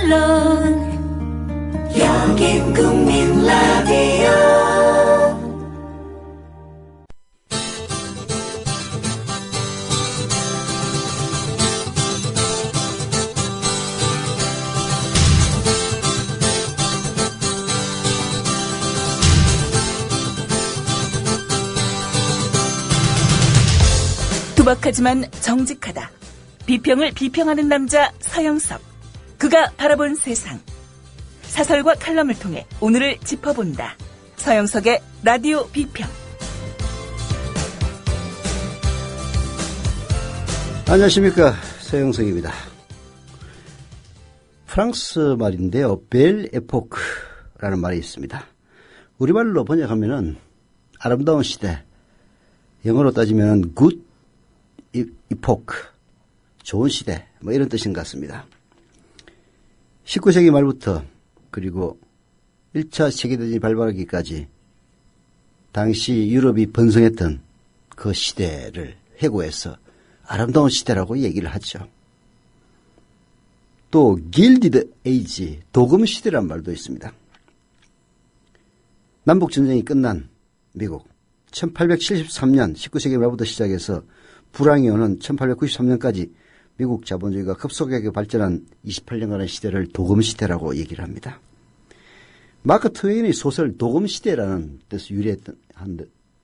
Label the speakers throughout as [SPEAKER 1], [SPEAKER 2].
[SPEAKER 1] 물론 여긴 국민 라디오.
[SPEAKER 2] 투박하지만 정직하다. 비평을 비평하는 남자 서영석. 그가 바라본 세상. 사설과 칼럼을 통해 오늘을 짚어본다. 서영석의 라디오 비평.
[SPEAKER 3] 안녕하십니까, 서영석입니다. 프랑스 말인데요, 벨 에포크라는 말이 있습니다. 우리말로 번역하면은 아름다운 시대, 영어로 따지면 굿 이포크, 좋은 시대, 뭐 이런 뜻인 것 같습니다. 19세기 말부터 그리고 1차 세계대전이 발발하기까지 당시 유럽이 번성했던 그 시대를 회고해서 아름다운 시대라고 얘기를 하죠. 또 길디드 에이지, 도금 시대란 말도 있습니다. 남북전쟁이 끝난 미국 1873년 19세기 말부터 시작해서 불황이 오는 1893년까지 미국 자본주의가 급속하게 발전한 28년간의 시대를 도금시대라고 얘기를 합니다. 마크 트웨인의 소설 도금시대라는 뜻을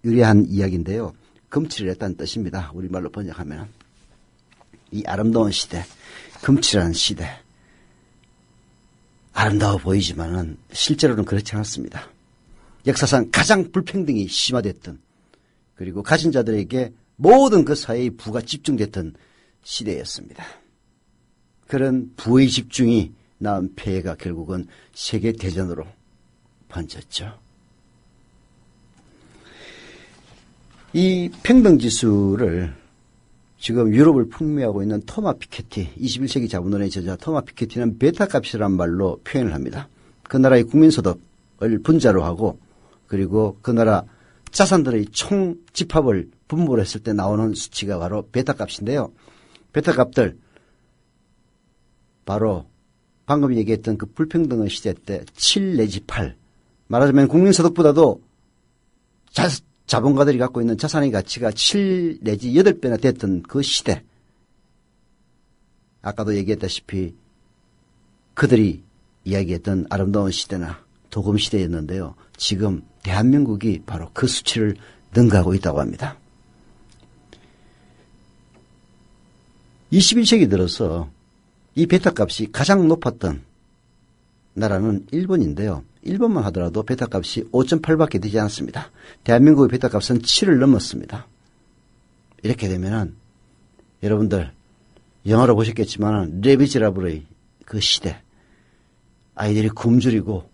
[SPEAKER 3] 유래한 이야기인데요. 금칠을 했다는 뜻입니다. 우리말로 번역하면. 이 아름다운 시대, 금칠한 시대. 아름다워 보이지만은 실제로는 그렇지 않았습니다. 역사상 가장 불평등이 심화됐던, 그리고 가진 자들에게 모든 그 사회의 부가 집중됐던 시대였습니다. 그런 부의 집중이 낳은 폐해가 결국은 세계대전으로 번졌죠. 이 평등지수를 지금 유럽을 풍미하고 있는 토마 피케티, 21세기 자본론의 저자 토마 피케티는 베타값이라는 말로 표현을 합니다. 그 나라의 국민소득을 분자로 하고, 그리고 그 나라 자산들의 총 집합을 분모를 했을 때 나오는 수치가 바로 베타값인데요. 베타값들, 바로 방금 얘기했던 그 불평등의 시대 때 7 내지 8, 말하자면 국민소득보다도 자본가들이 갖고 있는 자산의 가치가 7 내지 8배나 됐던 그 시대. 아까도 얘기했다시피 그들이 이야기했던 아름다운 시대나 도금 시대였는데요. 지금 대한민국이 바로 그 수치를 능가하고 있다고 합니다. 21세기 들어서 이 베타값이 가장 높았던 나라는 일본인데요. 일본만 하더라도 베타값이 5.8밖에 되지 않았습니다. 대한민국의 베타값은 7을 넘었습니다. 이렇게 되면은 여러분들 영화로 보셨겠지만 레미제라블의 그 시대, 아이들이 굶주리고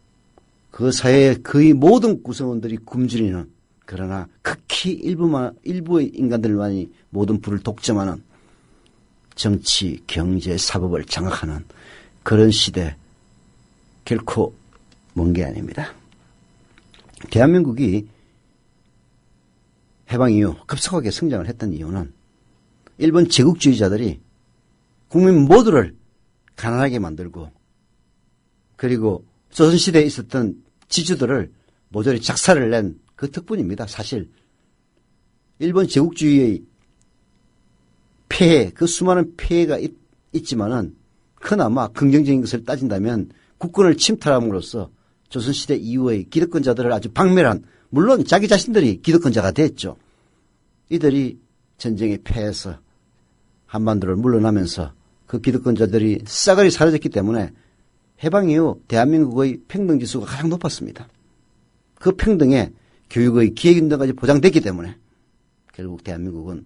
[SPEAKER 3] 그 사회의 거의 모든 구성원들이 굶주리는, 그러나 극히 일부의 인간들만이 모든 부를 독점하는 정치, 경제, 사법을 장악하는 그런 시대, 결코 먼 게 아닙니다. 대한민국이 해방 이후 급속하게 성장을 했던 이유는 일본 제국주의자들이 국민 모두를 가난하게 만들고, 그리고 조선시대에 있었던 지주들을 모조리 작살을 낸 그 덕분입니다. 사실 일본 제국주의의 폐해, 그 수많은 폐해가 있지만은 그나마 긍정적인 것을 따진다면 국권을 침탈함으로써 조선시대 이후의 기득권자들을 아주 박멸한, 물론 자기 자신들이 기득권자가 됐죠. 이들이 전쟁에 패해서 한반도를 물러나면서 그 기득권자들이 싸그리 사라졌기 때문에 해방 이후 대한민국의 평등지수가 가장 높았습니다. 그 평등에 교육의 기회균등까지 보장됐기 때문에 결국 대한민국은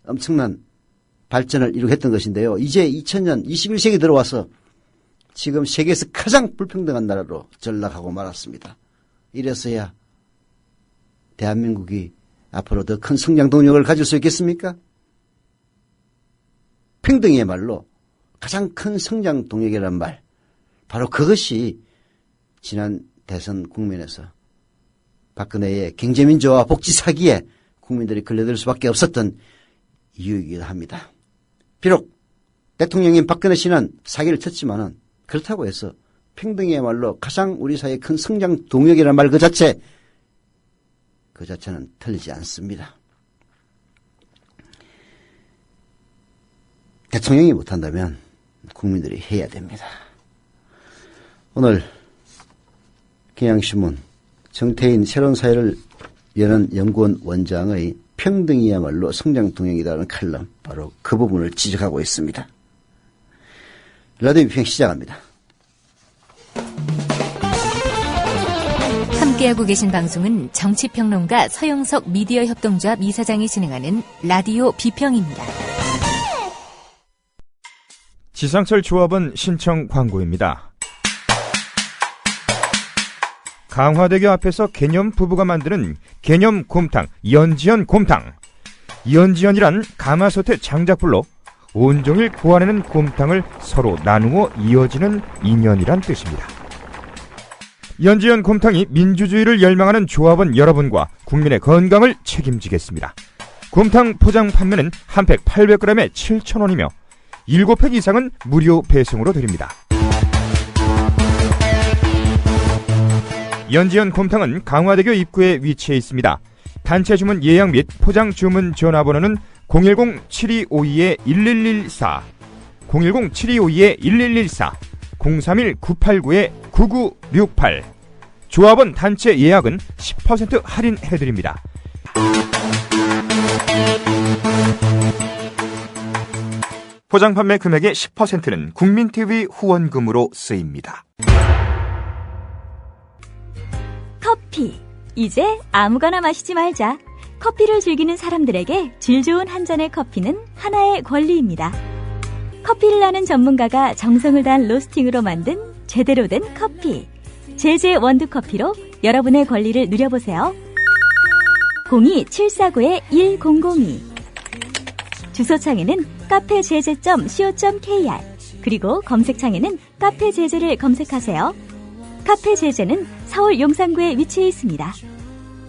[SPEAKER 3] 엄청난 발전을 이루겠던 것인데요. 이제 2000년 21세기 들어와서 지금 세계에서 가장 불평등한 나라로 전락하고 말았습니다. 이래서야 대한민국이 앞으로 더 큰 성장 동력을 가질 수 있겠습니까? 평등이야말로 가장 큰 성장 동력이라는 말, 바로 그것이 지난 대선 국면에서 박근혜의 경제민주화 복지 사기에 국민들이 걸려들 수밖에 없었던 이유이기도 합니다. 비록 대통령인 박근혜 씨는 사기를 쳤지만은 그렇다고 해서 평등이야말로 가장 우리 사회의 큰 성장 동력이라는 말 그 자체는 틀리지 않습니다. 대통령이 못한다면 국민들이 해야 됩니다. 오늘 경향신문 정태인 새로운 사회를 여는 연구원 원장의 평등이야말로 성장 동력이라는 칼럼, 바로 그 부분을 지적하고 있습니다. 라디오 비평 시작합니다.
[SPEAKER 4] 함께하고 계신 방송은 정치평론가 서영석 미디어협동조합 이사장이 진행하는 라디오 비평입니다.
[SPEAKER 5] 지상철 조합원 신청 광고입니다. 강화대교 앞에서 개념 부부가 만드는 개념 곰탕, 연지연 곰탕. 연지연이란 가마솥의 장작불로 온종일 구워내는 곰탕을 서로 나누어 이어지는 인연이란 뜻입니다. 연지연 곰탕이 민주주의를 열망하는 조합원 여러분과 국민의 건강을 책임지겠습니다. 곰탕 포장 판매는 한 팩 800g에 7,000원이며 7팩 이상은 무료 배송으로 드립니다. 연지연 곰탕은 강화대교 입구에 위치해 있습니다. 단체 주문 예약 및 포장 주문 전화번호는 010-7252-1114, 010-7252-1114, 031-989-9968. 조합원 단체 예약은 10% 할인해드립니다. 포장 판매 금액의 10%는 국민TV 후원금으로 쓰입니다.
[SPEAKER 6] 커피. 이제 아무거나 마시지 말자. 커피를 즐기는 사람들에게 질 좋은 한 잔의 커피는 하나의 권리입니다. 커피를 아는 전문가가 정성을 다한 로스팅으로 만든 제대로 된 커피. 제제 원두커피로 여러분의 권리를 누려보세요. 02-749-1002. 주소창에는 카페제제.co.kr, 그리고 검색창에는 카페제제를 검색하세요. 카페제제는 서울 용산구에 위치해 있습니다.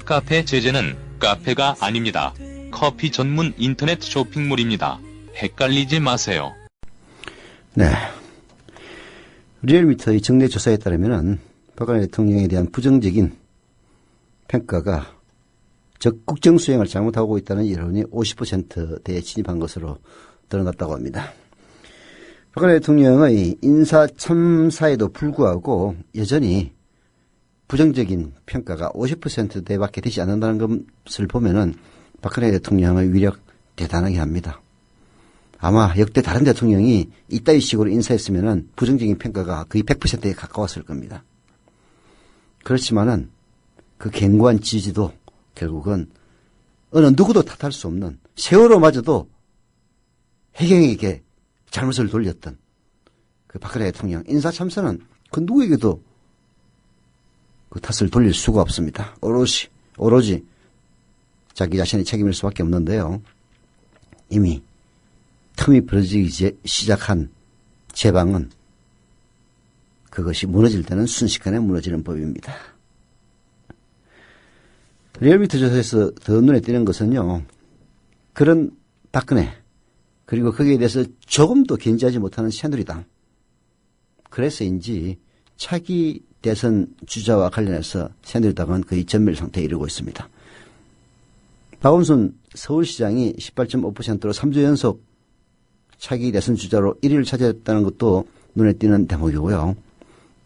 [SPEAKER 7] 카페제제는 카페가 아닙니다. 커피 전문 인터넷 쇼핑몰입니다. 헷갈리지 마세요.
[SPEAKER 3] 네. 리얼미터의 정례 조사에 따르면 박근혜 대통령에 대한 부정적인 평가가 즉 국정수행을 잘못하고 있다는 여론이 50%대에 진입한 것으로 드러났다고 합니다. 박근혜 대통령의 인사 참사에도 불구하고 여전히 부정적인 평가가 50%대밖에 되지 않는다는 것을 보면은 박근혜 대통령의 위력 대단하게 합니다. 아마 역대 다른 대통령이 이따위 식으로 인사했으면은 부정적인 평가가 거의 100%에 가까웠을 겁니다. 그렇지만은 그 견고한 지지도 결국은 어느 누구도 탓할 수 없는 세월호마저도 해경에게 잘못을 돌렸던 그 박근혜 대통령 인사 참사는 그 누구에게도 그 탓을 돌릴 수가 없습니다. 오로지 자기 자신이 책임일 수밖에 없는데요. 이미 틈이 벌어지기 시작한 제방은 그것이 무너질 때는 순식간에 무너지는 법입니다. 리얼미터 조사에서 더 눈에 띄는 것은요. 그런 박근혜 그리고 거기에 대해서 조금도 견지하지 못하는 새누리당. 그래서인지 차기 대선 주자와 관련해서 새누리당은 거의 전멸 상태에 이르고 있습니다. 박원순 서울시장이 18.5%로 3주 연속 차기 대선 주자로 1위를 차지했다는 것도 눈에 띄는 대목이고요.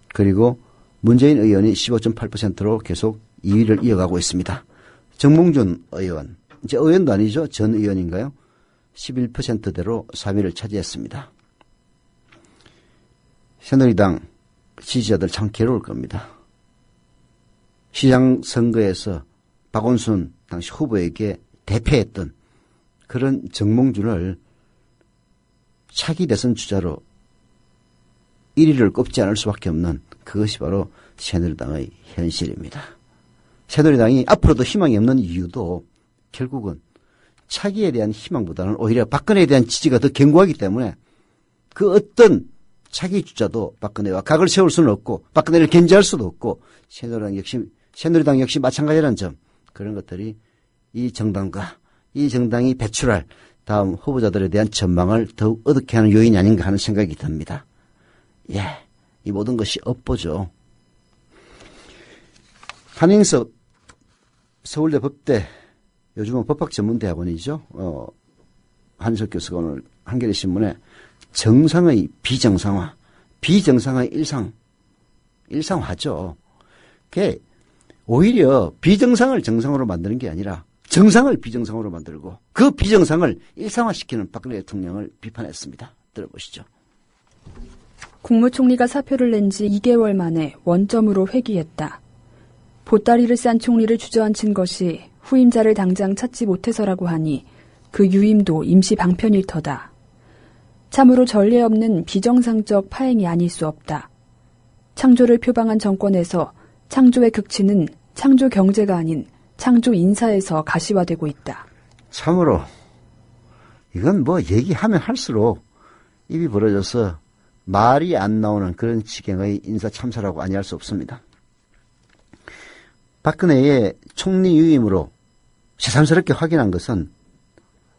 [SPEAKER 3] 그리고 문재인 의원이 15.8%로 계속 2위를 이어가고 있습니다. 정몽준 의원, 이제 의원도 아니죠. 전 의원인가요? 11%대로 3위를 차지했습니다. 새누리당 지지자들 참 괴로울 겁니다. 시장 선거에서 박원순 당시 후보에게 대패했던 그런 정몽준을 차기 대선 주자로 1위를 꼽지 않을 수밖에 없는 그것이 바로 새누리당의 현실입니다. 새누리당이 앞으로도 희망이 없는 이유도 결국은 차기에 대한 희망보다는 오히려 박근혜에 대한 지지가 더 견고하기 때문에 그 어떤 차기 주자도 박근혜와 각을 세울 수는 없고 박근혜를 견제할 수도 없고 새누리당 역시 마찬가지라는 점, 그런 것들이 이 정당이 배출할 다음 후보자들에 대한 전망을 더욱 어둡게 하는 요인이 아닌가 하는 생각이 듭니다. 예, 이 모든 것이 업보죠. 한인석 서울대 법대, 요즘은 법학전문대학원이죠. 한인석 교수가 오늘 한겨레신문에 정상의 비정상화, 비정상의 일상화죠. 그게 오히려 비정상을 정상으로 만드는 게 아니라 정상을 비정상으로 만들고 그 비정상을 일상화시키는 박근혜 대통령을 비판했습니다. 들어보시죠.
[SPEAKER 8] 국무총리가 사표를 낸 지 2개월 만에 원점으로 회귀했다. 보따리를 싼 총리를 주저앉힌 것이 후임자를 당장 찾지 못해서라고 하니 그 유임도 임시 방편일 터다. 참으로 전례 없는 비정상적 파행이 아닐 수 없다. 창조를 표방한 정권에서 창조의 극치는 창조 경제가 아닌 창조 인사에서 가시화되고 있다.
[SPEAKER 3] 참으로 이건 뭐 얘기하면 할수록 입이 벌어져서 말이 안 나오는 그런 지경의 인사 참사라고 아니할 수 없습니다. 박근혜의 총리 유임으로 새삼스럽게 확인한 것은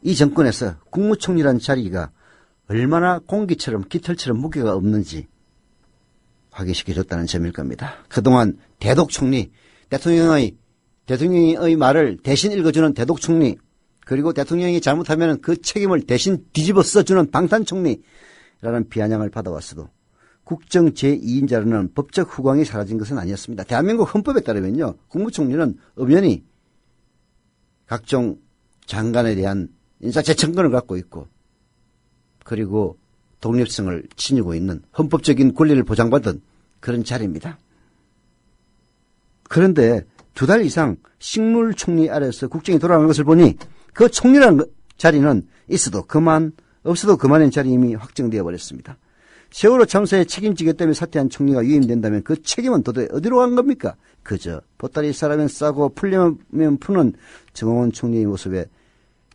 [SPEAKER 3] 이 정권에서 국무총리란 자리가 얼마나 공기처럼 깃털처럼 무게가 없는지 확인시켜줬다는 점일 겁니다. 그동안 대독총리, 대통령의 말을 대신 읽어주는 대독총리, 그리고 대통령이 잘못하면 그 책임을 대신 뒤집어 써주는 방탄총리라는 비아냥을 받아왔어도 국정 제2인자로는 법적 후광이 사라진 것은 아니었습니다. 대한민국 헌법에 따르면요, 국무총리는 엄연히 각종 장관에 대한 인사재청권을 갖고 있고, 그리고 독립성을 지니고 있는 헌법적인 권리를 보장받은 그런 자리입니다. 그런데 2달 이상 식물총리 아래에서 국정이 돌아가는 것을 보니 그 총리라는 자리는 있어도 그만, 없어도 그만인 자리 이미 확정되어 버렸습니다. 세월호 참사에 책임지겠다며 사퇴한 총리가 유임된다면 그 책임은 도대체 어디로 간 겁니까? 그저 보따리 싸라면 싸고 풀려면 푸는 정홍원 총리의 모습에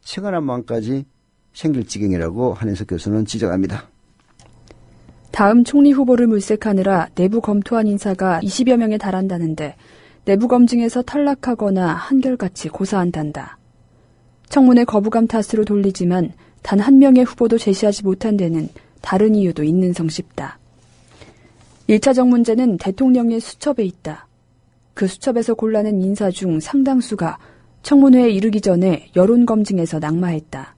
[SPEAKER 3] 생활한 마음까지 생길 지경이라고 한인석 교수는 지적합니다.
[SPEAKER 8] 다음 총리 후보를 물색하느라 내부 검토한 인사가 20여 명에 달한다는데 내부 검증에서 탈락하거나 한결같이 고사한단다. 청문회 거부감 탓으로 돌리지만 단 한 명의 후보도 제시하지 못한 데는 다른 이유도 있는 성싶다. 1차적 문제는 대통령의 수첩에 있다. 그 수첩에서 골라낸 인사 중 상당수가 청문회에 이르기 전에 여론검증에서 낙마했다.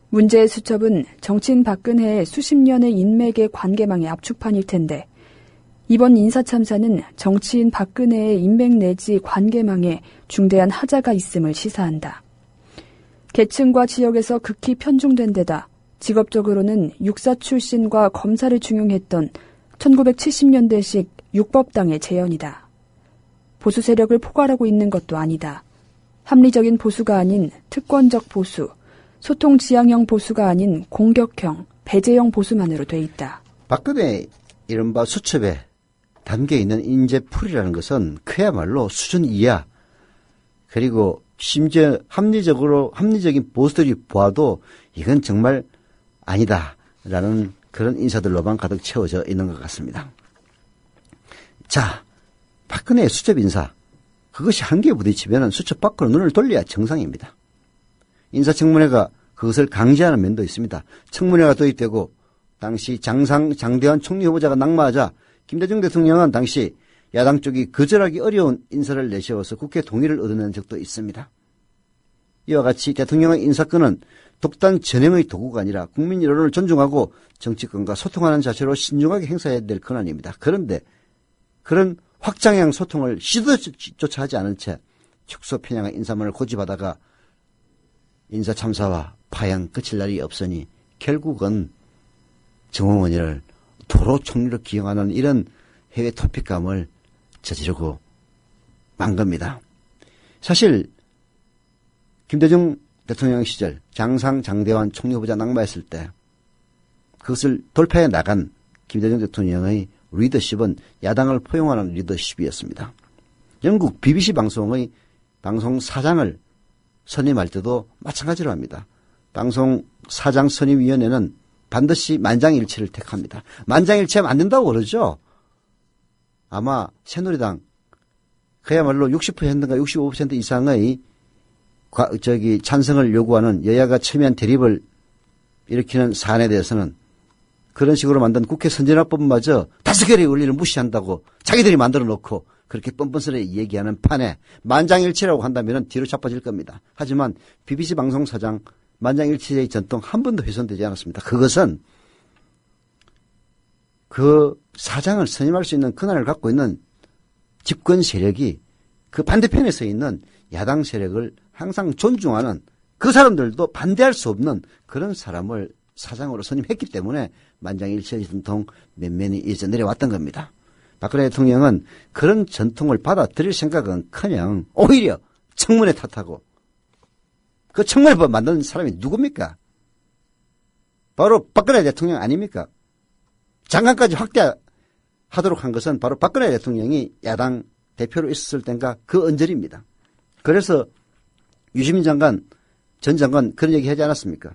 [SPEAKER 8] 문제의 수첩은 정치인 박근혜의 수십 년의 인맥의 관계망의 압축판일 텐데 이번 인사참사는 정치인 박근혜의 인맥 내지 관계망에 중대한 하자가 있음을 시사한다. 계층과 지역에서 극히 편중된 데다 직업적으로는 육사 출신과 검사를 중용했던 1970년대식 육법당의 재현이다. 보수 세력을 포괄하고 있는 것도 아니다. 합리적인 보수가 아닌 특권적 보수, 소통 지향형 보수가 아닌 공격형, 배제형 보수만으로 돼 있다.
[SPEAKER 3] 박근혜 이른바 수첩에 담겨있는 인재풀이라는 것은 그야말로 수준 이하, 그리고 심지어 합리적인 보수들이 보아도 이건 정말 아니다라는 그런 인사들로만 가득 채워져 있는 것 같습니다. 자, 박근혜의 수첩 인사, 그것이 한계에 부딪히면 수첩 밖으로 눈을 돌려야 정상입니다. 인사청문회가 그것을 강제하는 면도 있습니다. 청문회가 도입되고 당시 장대환 총리 후보자가 낙마하자 김대중 대통령은 당시 야당 쪽이 거절하기 어려운 인사를 내세워서 국회 동의를 얻어낸 적도 있습니다. 이와 같이 대통령의 인사권은 독단 전행의 도구가 아니라 국민 여론을 존중하고 정치권과 소통하는 자세로 신중하게 행사해야 될 권한입니다. 그런데 그런 확장형 소통을 시도조차 하지 않은 채 축소 편향의 인사만을 고집하다가 인사 참사와 파행 끝일 날이 없으니 결국은 정홍원이를 도로 총리로 기용하는 이런 해외 토픽감을 저지르고 만 겁니다. 사실 김대중 대통령 시절 장대환 총리 후보자 낙마했을 때 그것을 돌파해 나간 김대중 대통령의 리더십은 야당을 포용하는 리더십이었습니다. 영국 BBC 방송의 방송사장을 선임할 때도 마찬가지로 합니다. 방송사장 선임위원회는 반드시 만장일치를 택합니다. 만장일치하면 안 된다고 그러죠. 아마 새누리당 그야말로 60%인가 65% 이상의 찬성을 요구하는 여야가 첨예한 대립을 일으키는 사안에 대해서는 그런 식으로 만든 국회 선진화법마저 다수결의 원리를 무시한다고 자기들이 만들어 놓고 그렇게 뻔뻔스레 얘기하는 판에 만장일치라고 한다면 뒤로 자빠질 겁니다. 하지만 BBC 방송 사장 만장일치의 전통 한 번도 훼손되지 않았습니다. 그것은 그 사장을 선임할 수 있는 권한을 갖고 있는 집권 세력이 그 반대편에 서 있는 야당 세력을 항상 존중하는, 그 사람들도 반대할 수 없는 그런 사람을 사장으로 선임했기 때문에 만장일치의 전통 면면이 이어져 내려왔던 겁니다. 박근혜 대통령은 그런 전통을 받아들일 생각은 커녕 오히려 청문회 탓하고, 그 청문회법 만든 사람이 누굽니까? 바로 박근혜 대통령 아닙니까? 장관까지 확대하도록 한 것은 바로 박근혜 대통령이 야당 대표로 있었을 때인가 그 언저리입니다. 그래서 유시민 장관, 전 장관 그런 얘기 하지 않았습니까?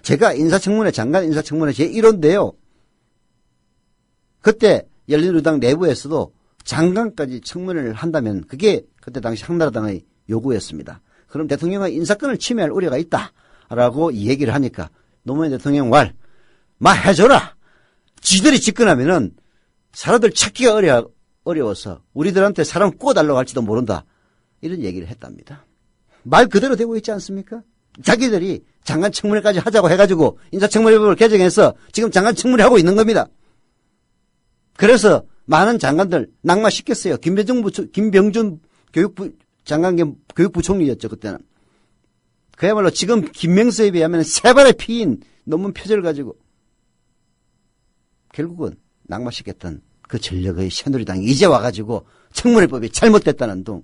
[SPEAKER 3] 제가 인사청문회, 장관 인사청문회 제1호인데요. 그때 열린우리당 내부에서도 장관까지 청문회를 한다면 그게 그때 당시 한나라당의 요구였습니다. 그럼 대통령의 인사권을 침해할 우려가 있다라고 얘기를 하니까 노무현 대통령 마 해줘라. 지들이 집권하면은 사람들 찾기가 어려워서 우리들한테 사람 꼬달라고 할지도 모른다. 이런 얘기를 했답니다. 말 그대로 되고 있지 않습니까? 자기들이 장관 청문회까지 하자고 해가지고 인사청문회법을 개정해서 지금 장관 청문회 하고 있는 겁니다. 그래서 많은 장관들 낙마시켰어요. 김병준 교육부 장관 겸 교육부총리였죠, 그때는. 그야말로 지금 김명수에 비하면 세 발의 피인 논문 표절을 가지고 결국은 낙마시켰던 그 전력의 새누리당이 이제 와가지고 청문회법이 잘못됐다는 둥,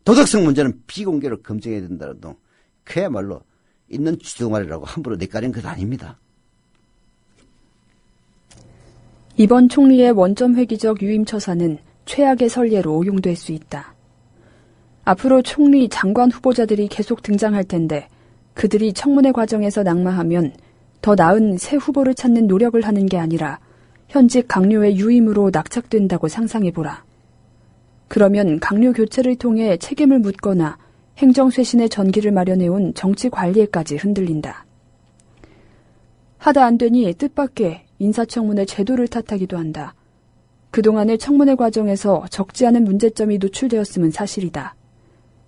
[SPEAKER 3] 도덕성 문제는 비공개로 검증해야 된다는 둥, 그야말로 있는 주둥아리라고 함부로 내까린 것 아닙니다.
[SPEAKER 8] 이번 총리의 원점 회기적 유임처사는 최악의 선례로 오용될 수 있다. 앞으로 총리, 장관 후보자들이 계속 등장할 텐데 그들이 청문회 과정에서 낙마하면 더 나은 새 후보를 찾는 노력을 하는 게 아니라 현직 강료의 유임으로 낙착된다고 상상해보라. 그러면 강료 교체를 통해 책임을 묻거나 행정쇄신의 전기를 마련해온 정치 관리에까지 흔들린다. 하다 안 되니 뜻밖의 인사청문회 제도를 탓하기도 한다. 그동안의 청문회 과정에서 적지 않은 문제점이 노출되었음은 사실이다.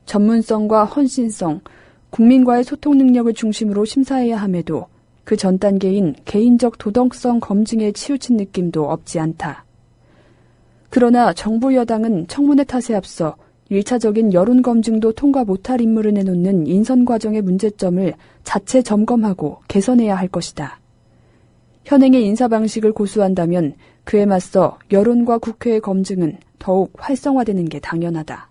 [SPEAKER 8] 전문성과 헌신성, 국민과의 소통 능력을 중심으로 심사해야 함에도 그 전 단계인 개인적 도덕성 검증에 치우친 느낌도 없지 않다. 그러나 정부 여당은 청문회 탓에 앞서 1차적인 여론 검증도 통과 못할 인물을 내놓는 인선 과정의 문제점을 자체 점검하고 개선해야 할 것이다. 현행의 인사 방식을 고수한다면 그에 맞서 여론과 국회의 검증은 더욱 활성화되는 게 당연하다.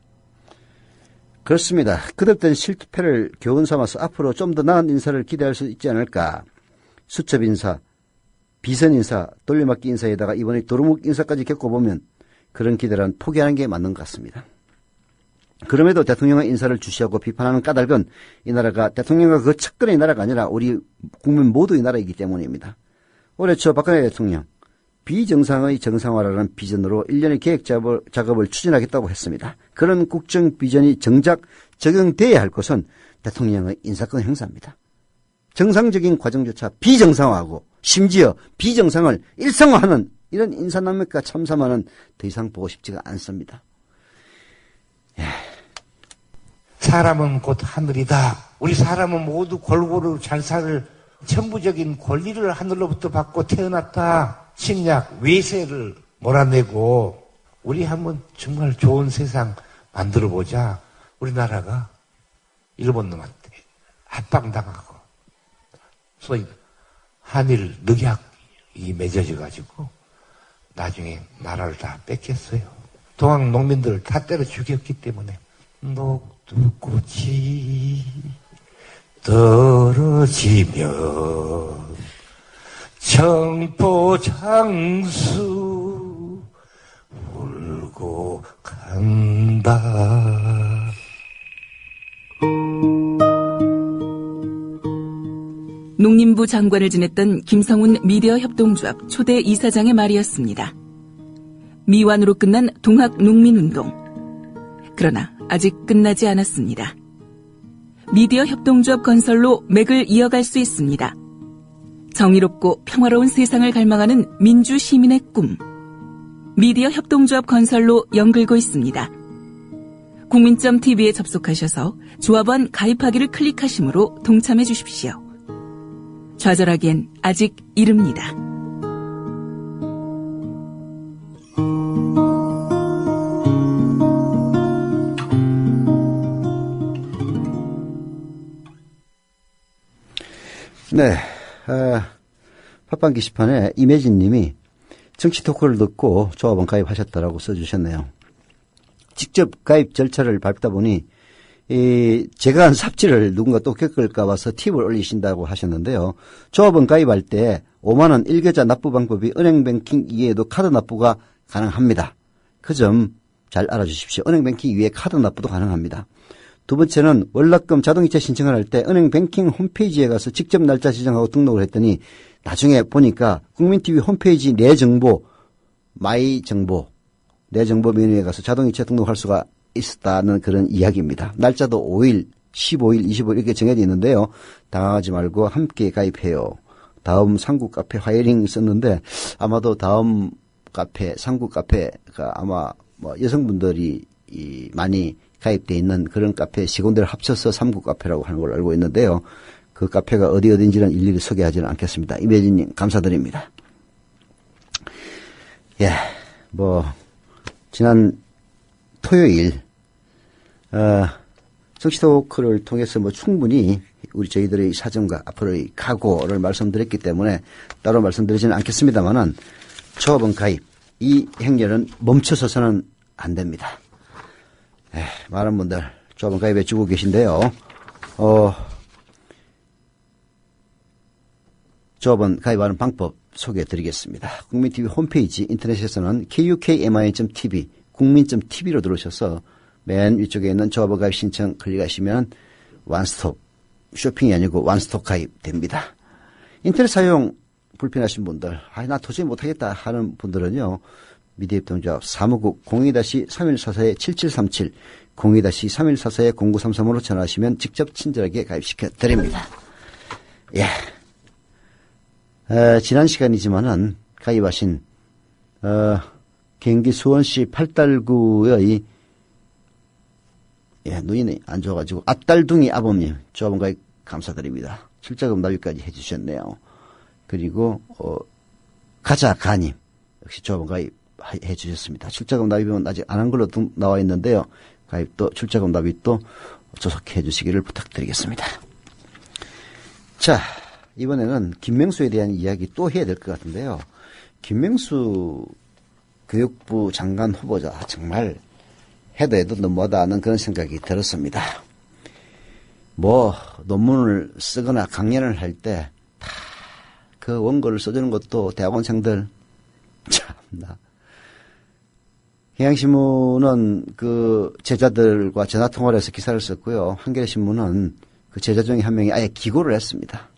[SPEAKER 3] 그렇습니다. 거듭된 실패를 교훈 삼아서 앞으로 좀 더 나은 인사를 기대할 수 있지 않을까. 수첩 인사, 비선 인사, 돌려막기 인사에다가 이번에 도루묵 인사까지 겪어보면 그런 기대란 포기하는 게 맞는 것 같습니다. 그럼에도 대통령의 인사를 주시하고 비판하는 까닭은 이 나라가 대통령과 그 측근의 나라가 아니라 우리 국민 모두의 나라이기 때문입니다. 올해 초 박근혜 대통령 비정상의 정상화라는 비전으로 1년의 계획 작업을 추진하겠다고 했습니다. 그런 국정 비전이 정작 적용돼야 할 것은 대통령의 인사권 행사입니다. 정상적인 과정조차 비정상화하고 심지어 비정상을 일상화하는 이런 인사낭맥과 참사만은 더 이상 보고 싶지가 않습니다.
[SPEAKER 9] 사람은 곧 하늘이다. 우리 사람은 모두 골고루 잘 살 천부적인 권리를 하늘로부터 받고 태어났다. 식약, 외세를 몰아내고 우리 한번 정말 좋은 세상 만들어보자. 우리나라가 일본 놈한테 압박당하고 소위 한일 늑약이 맺어져가지고 나중에 나라를 다 뺏겼어요. 동학 농민들을 다 때려 죽였기 때문에 녹두꽃이 떨어지며 청포장수 울고 간다.
[SPEAKER 2] 농림부 장관을 지냈던 김성훈 미디어 협동조합 초대 이사장의 말이었습니다. 미완으로 끝난 동학농민운동. 그러나 아직 끝나지 않았습니다. 미디어 협동조합 건설로 맥을 이어갈 수 있습니다. 정의롭고 평화로운 세상을 갈망하는 민주 시민의 꿈. 미디어 협동조합 건설로 연글고 있습니다. 국민점TV에 접속하셔서 조합원 가입하기를 클릭하심으로 동참해 주십시오. 좌절하기엔 아직 이릅니다.
[SPEAKER 3] 네, 팟빵 게시판에 이매진 님이 정치 토크를 듣고 조합원 가입하셨다라고 써주셨네요. 직접 가입 절차를 밟다 보니 제가 한 삽질을 누군가 또 겪을까 봐서 팁을 올리신다고 하셨는데요. 조합원 가입할 때 5만 원 1계좌 납부 방법이 은행뱅킹 이외에도 카드 납부가 가능합니다. 그 점 잘 알아주십시오. 은행뱅킹 이외에 카드 납부도 가능합니다. 두 번째는 월납금 자동이체 신청을 할 때 은행뱅킹 홈페이지에 가서 직접 날짜 지정하고 등록을 했더니 나중에 보니까 국민TV 홈페이지 내 정보, 마이 정보, 내 정보 메뉴에 가서 자동이체 등록할 수가 있었다는 그런 이야기입니다. 날짜도 5일, 15일, 25일 이렇게 정해져 있는데요. 당황하지 말고 함께 가입해요. 다음 상구 카페 화이링 썼는데 아마도 다음 카페, 상구 카페가 아마 뭐 여성분들이 많이 가입되어 있는 그런 카페 시군대를 합쳐서 3구 카페라고 하는 걸로 알고 있는데요. 그 카페가 어디인지는 일일이 소개하지는 않겠습니다. 이매진님 감사드립니다. 예, 지난 토요일 정치 토크를 통해서 충분히 저희들의 사정과 앞으로의 각오를 말씀드렸기 때문에 따로 말씀드리지는 않겠습니다만은 조합원 가입 이 행렬은 멈춰서서는 안 됩니다. 많은 분들 조합원 가입해 주고 계신데요. 조합원 가입하는 방법 소개해 드리겠습니다. 국민TV 홈페이지 인터넷에서는 kukmin.tv 국민.tv로 들어오셔서 맨 위쪽에 있는 조합원 가입 신청 클릭하시면 원스톱 쇼핑이 아니고 원스톱 가입됩니다. 인터넷 사용 불편하신 분들, 나 도저히 못하겠다 하는 분들은요. 미디어 협동조합 사무국 02-3144-7737 02-3144-0933으로 전화하시면 직접 친절하게 가입시켜 드립니다. 예. 지난 시간이지만은 가입하신 경기 수원시 팔달구의 눈이 안 좋아가지고 앞달둥이 아범님 조합원 가입 감사드립니다. 출자금 납입까지 해주셨네요. 그리고 가자가님 역시 조합원 가입 해주셨습니다. 출자금 납입은 아직 안 한 걸로 나와 있는데요. 가입도 출자금 납입도 조속해 주시기를 부탁드리겠습니다. 자, 이번에는 김명수에 대한 이야기 또 해야 될 것 같은데요. 김명수 교육부 장관 후보자 정말 해도 너무하다 하는 그런 생각이 들었습니다. 논문을 쓰거나 강연을 할 때 다 그 원고를 써주는 것도 대학원생들 참나. 경향신문은 그 제자들과 전화통화를 해서 기사를 썼고요. 한겨레신문은 그 제자 중에 한 명이 아예 기고를 했습니다.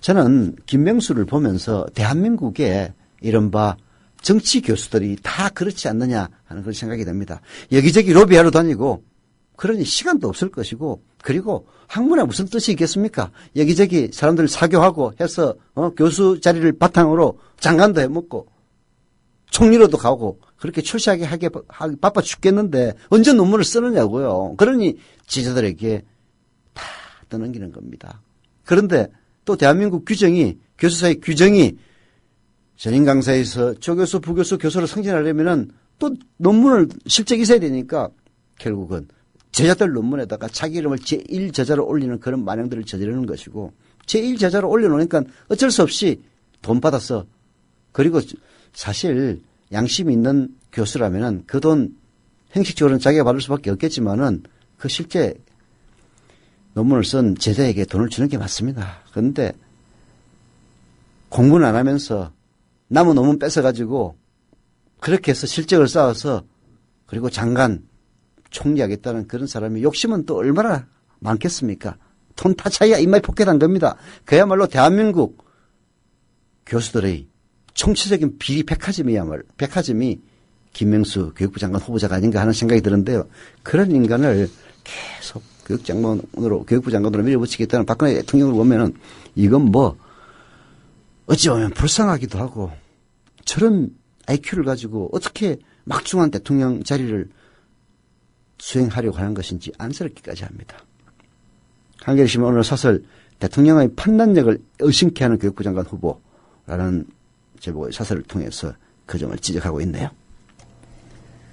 [SPEAKER 3] 저는 김명수를 보면서 대한민국의 이른바 정치 교수들이 다 그렇지 않느냐 하는 그런 생각이 듭니다. 여기저기 로비하러 다니고 그러니 시간도 없을 것이고 그리고 학문에 무슨 뜻이 있겠습니까? 여기저기 사람들 사교하고 해서 교수 자리를 바탕으로 장관도 해먹고 총리로도 가고 그렇게 출세하게 하기 바빠 죽겠는데 언제 논문을 쓰느냐고요. 그러니 지자들에게 다 떠넘기는 겁니다. 그런데 또 대한민국 규정이 교수사의 규정이 전임 강사에서 조교수, 부교수, 교수로 승진하려면은 또 논문을 실적이 있어야 되니까 결국은 제자들 논문에다가 자기 이름을 제1저자로 올리는 그런 만행들을 저지르는 것이고 제1저자로 올려놓으니까 어쩔 수 없이 돈 받아서 그리고 사실 양심 있는 교수라면은 그 돈 형식적으로는 자기가 받을 수밖에 없겠지만은 그 실제 논문을 쓴 제자에게 돈을 주는 게 맞습니다. 그런데 공부는 안 하면서 남은 논문 뺏어가지고 그렇게 해서 실적을 쌓아서 그리고 장관 총리하겠다는 그런 사람이 욕심은 또 얼마나 많겠습니까? 돈 타 차이야 입맛이 폭격한 겁니다. 그야말로 대한민국 교수들의 총체적인 비리 백화점이 김명수 교육부 장관 후보자가 아닌가 하는 생각이 드는데요. 그런 인간을 계속 교육부 장관으로 밀어붙이겠다는 박근혜 대통령을 보면은 이건 어찌 보면 불쌍하기도 하고 저런 IQ를 가지고 어떻게 막중한 대통령 자리를 수행하려고 하는 것인지 안쓰럽기까지 합니다. 한겨레신문 오늘 사설 대통령의 판단력을 의심케 하는 교육부 장관 후보라는 제목의 사설을 통해서 그 점을 지적하고 있네요.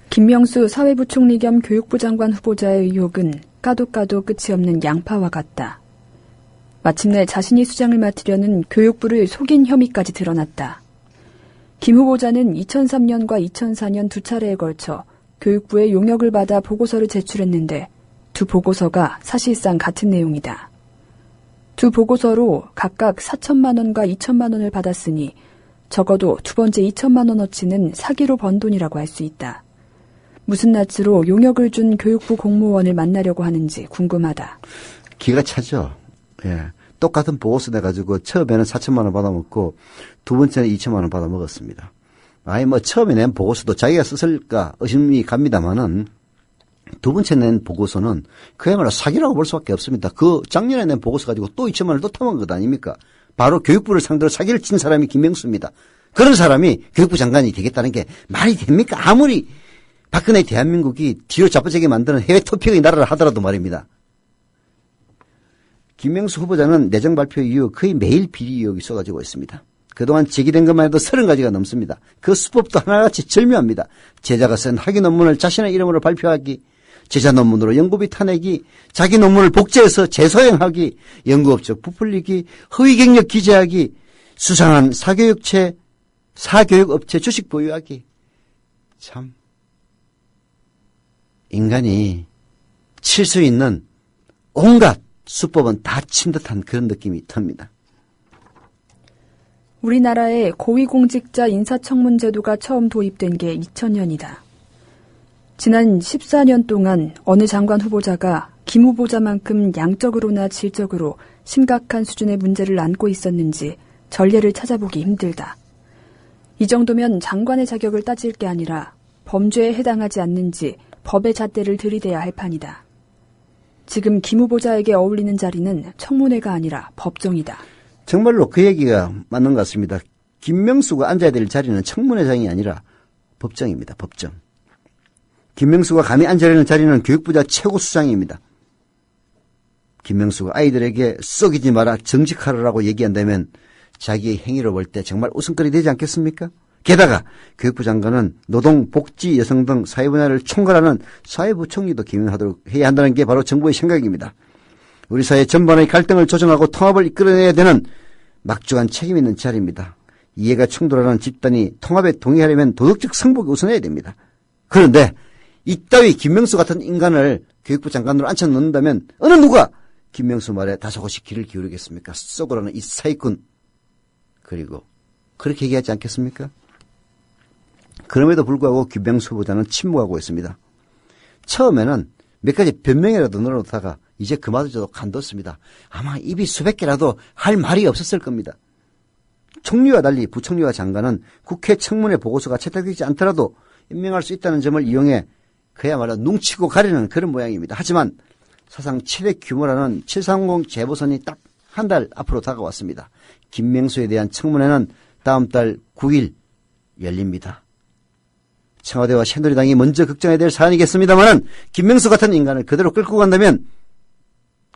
[SPEAKER 8] 김명수 사회부총리 겸 교육부 장관 후보자의 의혹은 까도 끝이 없는 양파와 같다. 마침내 자신이 수장을 맡으려는 교육부를 속인 혐의까지 드러났다. 김 후보자는 2003년과 2004년 두 차례에 걸쳐 교육부의 용역을 받아 보고서를 제출했는데 두 보고서가 사실상 같은 내용이다. 두 보고서로 각각 4천만 원과 2천만 원을 받았으니 적어도 두 번째 2천만 원어치는 사기로 번 돈이라고 할 수 있다. 무슨 낯으로 용역을 준 교육부 공무원을 만나려고 하는지 궁금하다.
[SPEAKER 3] 기가 차죠. 예. 똑같은 보고서 내가지고 처음에는 4천만 원 받아먹고 두 번째는 2천만 원 받아먹었습니다. 아니 뭐 처음에 낸 보고서도 자기가 썼을까 의심이 갑니다만은 두 번째 낸 보고서는 그야말로 사기라고 볼 수밖에 없습니다. 그 작년에 낸 보고서 가지고 또 2천만 원을 또 타먹은 것 아닙니까? 바로 교육부를 상대로 사기를 친 사람이 김명수입니다. 그런 사람이 교육부 장관이 되겠다는 게 말이 됩니까? 아무리 박근혜 대한민국이 뒤로 자빠지게 만드는 해외 토픽의 나라를 하더라도 말입니다. 김명수 후보자는 내정 발표 이후 거의 매일 비리 의혹이 쏟아지고 있습니다. 그동안 제기된 것만 해도 30가지가 넘습니다. 그 수법도 하나같이 절묘합니다. 제자가 쓴 학위 논문을 자신의 이름으로 발표하기, 제자 논문으로 연구비 타내기, 자기 논문을 복제해서 재소행하기, 연구업적 부풀리기, 허위 경력 기재하기, 수상한 사교육업체 주식 보유하기. 참 인간이 칠 수 있는 온갖 수법은 다 친 듯한 그런 느낌이 듭니다.
[SPEAKER 8] 우리나라의 고위공직자 인사청문 제도가 처음 도입된 게 2000년이다. 지난 14년 동안 어느 장관 후보자가 김 후보자만큼 양적으로나 질적으로 심각한 수준의 문제를 안고 있었는지 전례를 찾아보기 힘들다. 이 정도면 장관의 자격을 따질 게 아니라 범죄에 해당하지 않는지 법의 잣대를 들이대야 할 판이다. 지금 김 후보자에게 어울리는 자리는 청문회가 아니라 법정이다.
[SPEAKER 3] 정말로 그 얘기가 맞는 것 같습니다. 김명수가 앉아야 될 자리는 청문회장이 아니라 법정입니다. 법정. 김명수가 감히 앉아야 되는 자리는 교육부자 최고수장입니다. 김명수가 아이들에게 썩이지 마라 정직하라고 얘기한다면 자기의 행위로 볼 때 정말 웃음거리 되지 않겠습니까? 게다가 교육부 장관은 노동, 복지, 여성 등 사회 분야를 총괄하는 사회부총리도 기능하도록 해야 한다는 게 바로 정부의 생각입니다. 우리 사회 전반의 갈등을 조정하고 통합을 이끌어내야 되는 막중한 책임 있는 자리입니다. 이해가 충돌하는 집단이 통합에 동의하려면 도덕적 성복이 우선해야 됩니다. 그런데 이따위 김명수 같은 인간을 교육부 장관으로 앉혀놓는다면 어느 누가 김명수 말에 다소곳이 귀를 기울이겠습니까? 썩으라는 이 사기꾼. 그리고 그렇게 얘기하지 않겠습니까? 그럼에도 불구하고 김명수 후보자는 침묵하고 있습니다. 처음에는 몇 가지 변명이라도 늘어놓다가 이제 그마저도 간뒀습니다. 아마 입이 수백 개라도 할 말이 없었을 겁니다. 총리와 달리 부총리와 장관은 국회 청문회 보고서가 채택되지 않더라도 임명할 수 있다는 점을 이용해 그야말로 눈치고 가리는 그런 모양입니다. 하지만 사상 최대 규모라는 730 재보선이 딱 한 달 앞으로 다가왔습니다. 김명수에 대한 청문회는 다음 달 9일 열립니다. 청와대와 새누리당이 먼저 걱정해야 될 사안이겠습니다만은 김명수 같은 인간을 그대로 끌고 간다면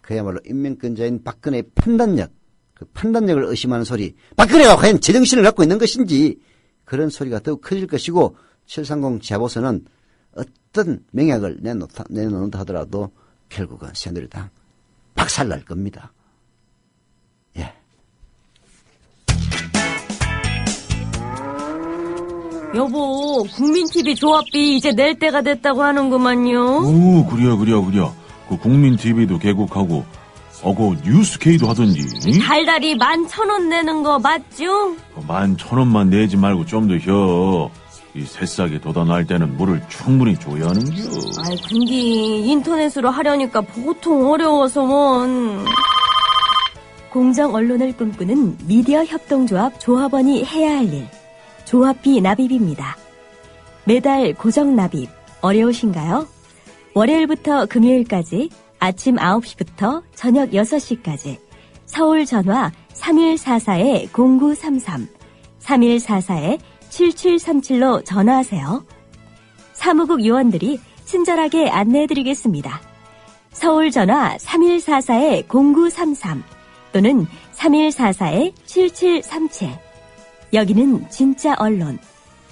[SPEAKER 3] 그야말로 인명권자인 박근혜의 판단력, 그 판단력을 의심하는 소리, 박근혜가 과연 제정신을 갖고 있는 것인지 그런 소리가 더욱 커질 것이고 730 재보선은 어떤 명약을 내놓는다 하더라도 결국은 새누리당 박살날 겁니다. 예.
[SPEAKER 10] 여보, 국민TV 조합비 이제 낼 때가 됐다고 하는구만요.
[SPEAKER 11] 오, 그래요. 그 국민TV도 개국하고, 그 뉴스K도 하던지.
[SPEAKER 10] 달달이 11,000원 내는 거 맞죠?
[SPEAKER 11] 11,000원만 내지 말고 좀 더 혀. 이 새싹이 돋아날 때는 물을 충분히 줘야 하는겨.
[SPEAKER 10] 아이, 근데 인터넷으로 하려니까 보통 어려워서 뭔.
[SPEAKER 6] 공정 언론을 꿈꾸는 미디어 협동조합 조합원이 해야 할 일. 조합비 납입입니다. 매달 고정 납입 어려우신가요? 월요일부터 금요일까지 아침 9시부터 저녁 6시까지 서울 전화 3144-0933, 3144-7737로 전화하세요. 사무국 요원들이 친절하게 안내해드리겠습니다. 서울 전화 3144-0933 또는 3144-7737. 여기는 진짜 언론,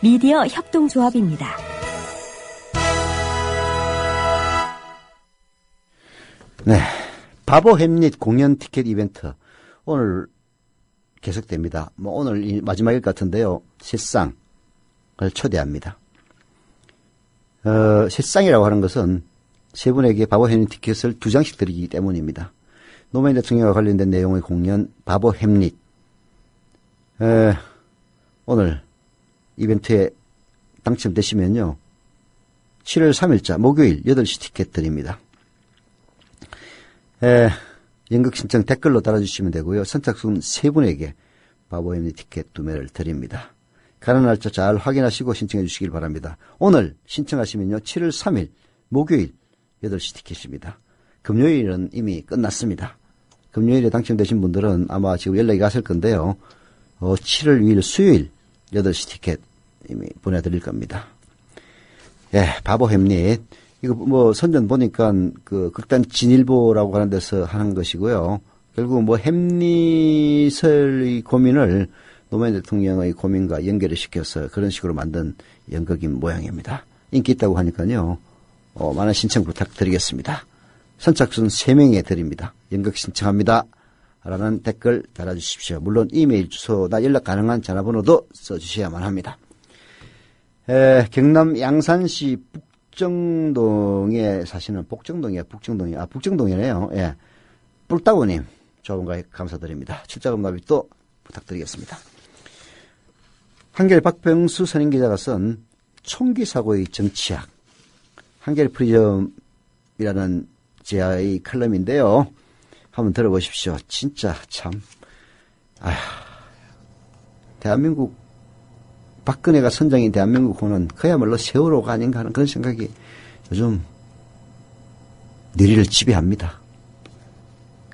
[SPEAKER 6] 미디어 협동조합입니다.
[SPEAKER 3] 네, 바보 햄릿 공연 티켓 이벤트 오늘 계속됩니다. 오늘 마지막일 것 같은데요. 세 쌍을 초대합니다. 세 쌍이라고 하는 것은 세 분에게 바보 햄릿 티켓을 2장씩 드리기 때문입니다. 노무현 대통령과 관련된 내용의 공연 바보 햄릿. 오늘 이벤트에 당첨되시면요. 7월 3일자 목요일 8시 티켓 드립니다. 연극 신청 댓글로 달아주시면 되고요. 선착순 3분에게 바보 햄릿 티켓 2매를 드립니다. 가는 날짜 잘 확인하시고 신청해 주시길 바랍니다. 오늘 신청하시면요. 7월 3일 목요일 8시 티켓입니다. 금요일은 이미 끝났습니다. 금요일에 당첨되신 분들은 아마 지금 연락이 갔을 건데요. 7월 2일 수요일 8시 티켓 이미 보내드릴 겁니다. 예, 바보 햄릿. 이거 선전 보니까 그 극단 진일보라고 하는 데서 하는 것이고요. 결국 햄릿의 고민을 노무현 대통령의 고민과 연결을 시켜서 그런 식으로 만든 연극인 모양입니다. 인기 있다고 하니까요. 많은 신청 부탁드리겠습니다. 선착순 3명에 드립니다. 연극 신청합니다. 라는 댓글 달아주십시오. 물론 이메일 주소나 연락 가능한 전화번호도 써주셔야만 합니다. 경남 양산시 북정동에 사시는 북정동이네요. 예. 뿔따구님, 조언과 감사드립니다. 출자금 납입 또 부탁드리겠습니다. 한겨레 박병수 선임기자가 쓴 총기 사고의 정치학, 한겨레 프리즘이라는 제의 칼럼인데요. 한번 들어보십시오. 진짜 참, 대한민국 박근혜가 선장인 대한민국 호는 그야말로 세월호가 아닌가 하는 그런 생각이 요즘 뇌리를 지배합니다.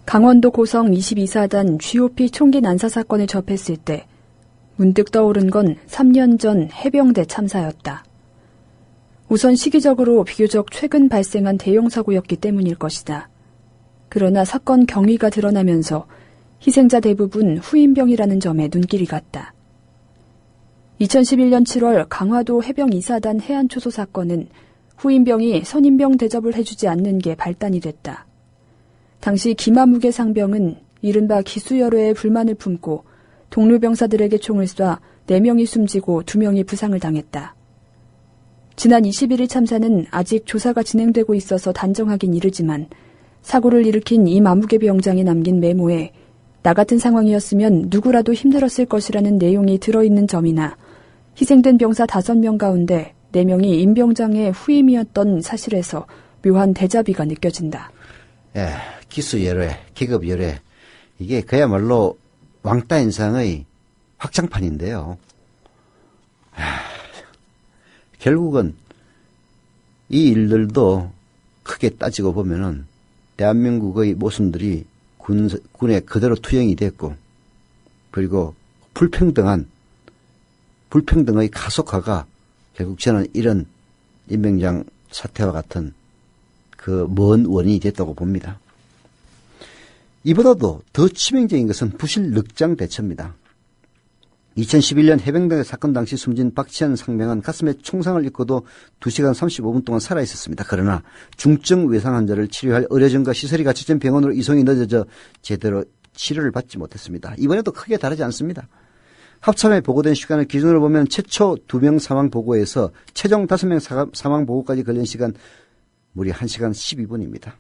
[SPEAKER 8] 강원도 고성 22사단 GOP 총기 난사 사건을 접했을 때 문득 떠오른 건 3년 전 해병대 참사였다. 우선 시기적으로 비교적 최근 발생한 대형 사고였기 때문일 것이다. 그러나 사건 경위가 드러나면서 희생자 대부분 후임병이라는 점에 눈길이 갔다. 2011년 7월 강화도 해병 2사단 해안초소 사건은 후임병이 선임병 대접을 해주지 않는 게 발단이 됐다. 당시 김하무계 상병은 이른바 기수열애에 불만을 품고 동료 병사들에게 총을 쏴 4명이 숨지고 2명이 부상을 당했다. 지난 21일 참사는 아직 조사가 진행되고 있어서 단정하긴 이르지만 사고를 일으킨 이 마무계 병장이 남긴 메모에 나 같은 상황이었으면 누구라도 힘들었을 것이라는 내용이 들어있는 점이나 희생된 병사 5명 가운데 4명이 임 병장의 후임이었던 사실에서 묘한 대자비가 느껴진다.
[SPEAKER 3] 예, 기수열애, 계급열애, 이게 그야말로 왕따 인상의 확장판인데요. 결국은 이 일들도 크게 따지고 보면은 대한민국의 모순들이 군에 그대로 투영이 됐고, 그리고 불평등의 가속화가 결국 저는 이런 임병장 사태와 같은 그 먼 원인이 됐다고 봅니다. 이보다도 더 치명적인 것은 부실 늑장 대처입니다. 2011년 해병대 사건 당시 숨진 박치환 상병은 가슴에 총상을 입고도 2시간 35분 동안 살아있었습니다. 그러나 중증 외상 환자를 치료할 의료진과 시설이 갖춰진 병원으로 이송이 늦어져 제대로 치료를 받지 못했습니다. 이번에도 크게 다르지 않습니다. 합참에 보고된 시간을 기준으로 보면 최초 2명 사망 보고에서 최종 5명 사망 보고까지 걸린 시간 무려 1시간 12분입니다.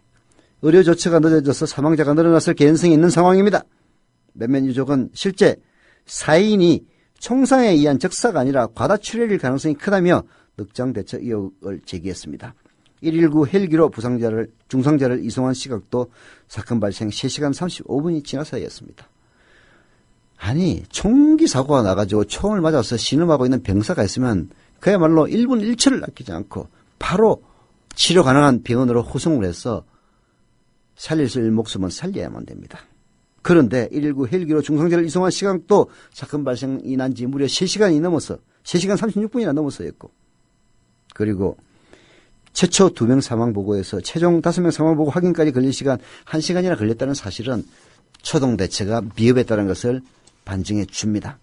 [SPEAKER 3] 의료 조처가 늦어져서 사망자가 늘어났을 개연성이 있는 상황입니다. 몇몇 유족은 실제 사인이 총상에 의한 적사가 아니라 과다 출혈일 가능성이 크다며 늑장 대처 의혹을 제기했습니다. 119 헬기로 중상자를 이송한 시각도 사건 발생 3시간 35분이 지나서였습니다. 아니, 총기 사고가 나가지고 총을 맞아서 신음하고 있는 병사가 있으면 그야말로 1분 1초를 아끼지 않고 바로 치료 가능한 병원으로 후송을 해서 살릴 수 있는 목숨은 살려야만 됩니다. 그런데 119 헬기로 중상자를 이송한 시간도 사건 발생이 난 지 무려 3시간이 넘어서 3시간 36분이나 넘어서였고, 그리고 최초 2명 사망보고에서 최종 5명 사망보고 확인까지 걸릴 시간 1시간이나 걸렸다는 사실은 초동 대처가 미흡했다는 것을 반증해 줍니다.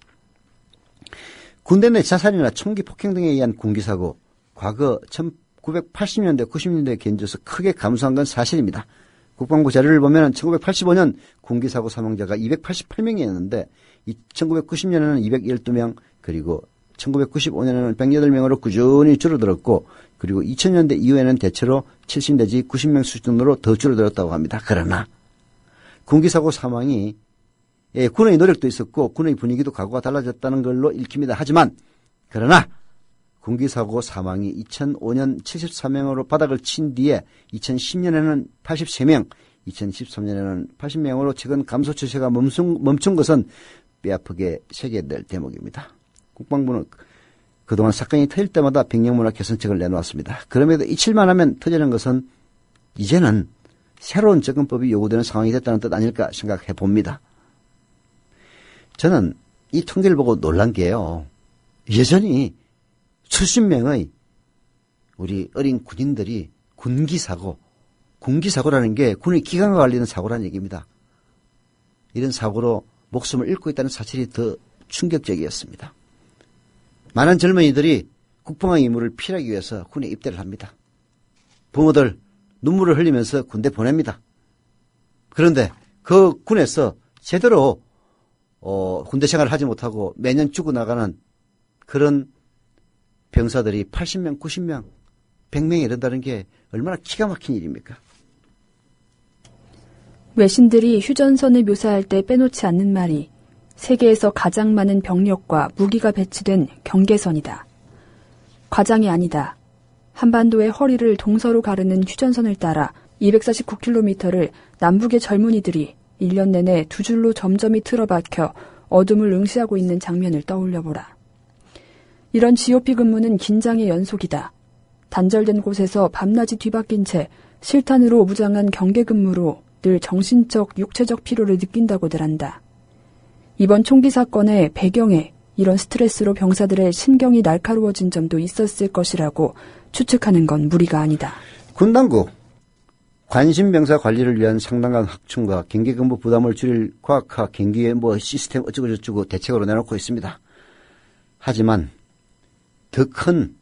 [SPEAKER 3] 군대 내 자살이나 총기 폭행 등에 의한 군기사고, 과거 1980년대, 90년대에 견주어서 크게 감소한 건 사실입니다. 국방부 자료를 보면 1985년 군기사고 사망자가 288명이었는데 1990년에는 212명, 그리고 1995년에는 108명으로 꾸준히 줄어들었고, 그리고 2000년대 이후에는 대체로 70 내지 90명 수준으로 더 줄어들었다고 합니다. 그러나 군기사고 사망이 군의 노력도 있었고 군의 분위기도 과거와 달라졌다는 걸로 읽힙니다. 하지만 그러나 군기사고 사망이 2005년 74명으로 바닥을 친 뒤에 2010년에는 83명, 2013년에는 80명으로 최근 감소 추세가 멈춘 것은 뼈아프게 새겨낼 대목입니다. 국방부는 그동안 사건이 터질 때마다 병력문화 개선책을 내놓았습니다. 그럼에도 잊힐만 하면 터지는 것은 이제는 새로운 접근법이 요구되는 상황이 됐다는 뜻 아닐까 생각해 봅니다. 저는 이 통계를 보고 놀란 게요, 여전히 수십 명의 우리 어린 군인들이 군기사고라는 게 군의 기강과 관련된 사고라는 얘기입니다. 이런 사고로 목숨을 잃고 있다는 사실이 더 충격적이었습니다. 많은 젊은이들이 국방의 임무를 필하기 위해서 군에 입대를 합니다. 부모들 눈물을 흘리면서 군대 보냅니다. 그런데 그 군에서 제대로 군대 생활을 하지 못하고 매년 죽어나가는 그런 병사들이 80명, 90명, 100명이 이른다는 게 얼마나 기가 막힌 일입니까?
[SPEAKER 8] 외신들이 휴전선을 묘사할 때 빼놓지 않는 말이 세계에서 가장 많은 병력과 무기가 배치된 경계선이다. 과장이 아니다. 한반도의 허리를 동서로 가르는 휴전선을 따라 249km를 남북의 젊은이들이 1년 내내 두 줄로 점점이 틀어박혀 어둠을 응시하고 있는 장면을 떠올려보라. 이런 GOP 근무는 긴장의 연속이다. 단절된 곳에서 밤낮이 뒤바뀐 채 실탄으로 무장한 경계 근무로 늘 정신적, 육체적 피로를 느낀다고들 한다. 이번 총기 사건의 배경에 이런 스트레스로 병사들의 신경이 날카로워진 점도 있었을 것이라고 추측하는 건 무리가 아니다.
[SPEAKER 3] 군 당국, 관심병사 관리를 위한 상당한 확충과 경계근무 부담을 줄일 과학화, 경계 시스템 어쩌고저쩌고 대책으로 내놓고 있습니다. 하지만 더 큰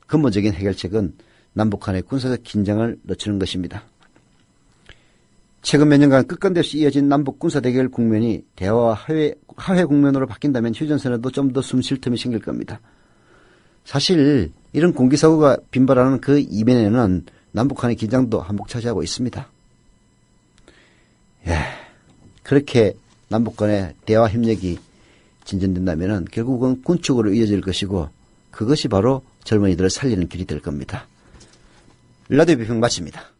[SPEAKER 3] 근본적인 해결책은 남북 간의 군사적 긴장을 늦추는 것입니다. 최근 몇 년간 끝간없이 이어진 남북 군사 대결 국면이 대화와 화해 국면으로 바뀐다면 휴전선에도 좀 더 숨 쉴 틈이 생길 겁니다. 사실 이런 공기사고가 빈발하는 그 이면에는 남북 간의 긴장도 한몫 차지하고 있습니다. 그렇게 남북 간의 대화 협력이 진전된다면 결국은 군축으로 이어질 것이고, 그것이 바로 젊은이들을 살리는 길이 될 겁니다. 라디오 비평 마칩니다.